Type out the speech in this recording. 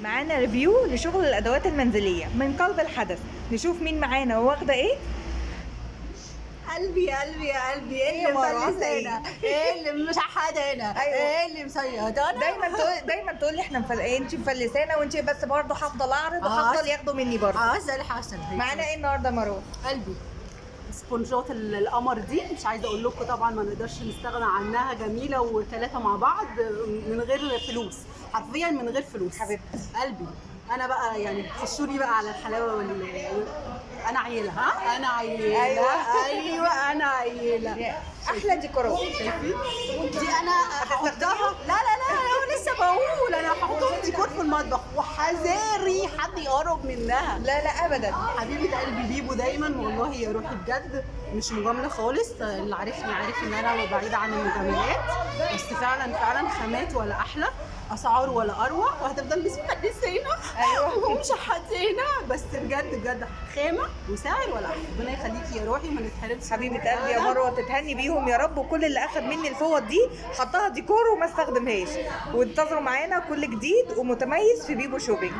معانا ريفيو لشغل الادوات المنزليه من قلب الحدث. نشوف مين معانا وواخده ايه. قلبي يا قلبي يا قلبي، ايه يا اللي مروة، مفلسانا؟ ايه اللي مشحدانا؟ أيوة. ايه اللي مسيطانا؟ دايما تقول لي احنا انت مفلسانه، وانت بس برضه هفضل اعرض وهفضل ياخدوا مني برضه. زي اللي حصل. معانا ايه النهارده مروه؟ قلبي سبونجات القمر دي، مش عايزه اقول لكم طبعا ما نقدرش نستغنى عنها، جميله وثلاثه مع بعض من غير فلوس، حرفيا من غير فلوس. حبيبتي قلبي انا بقى يعني خشوني بقى على الحلاوه انا عيله. انا عيله. ايوه انا عيله. احلى ديكورات. شايفين دي انا هحطها. لا انا لسه بقول انا هحطها ديكور في المطبخ، وحذاري حد يقرب منها. لا ابدا. حبيبه قلبي بيبو دايما، والله يا روحي بجد مش مجامله خالص. اللي عارفني عارف ان انا بعيده عن المجاملات، بس فعلا خامات ولا احلى، اسعار ولا اروع، وهتفضل مستحدثينا. ايوه ومش حدينا، بس بجد خامه وسعر ولا احلى. ربنا يخليكي يا روحي وما نتحرمش. حبيبه قلبي يا مروه، تتهني بيهم يا رب. وكل اللي اخذ مني الفوط دي حطها ديكور وما استخدمهاش. وانتظروا معانا كل جديد ومتميز في بيبو شوبينج.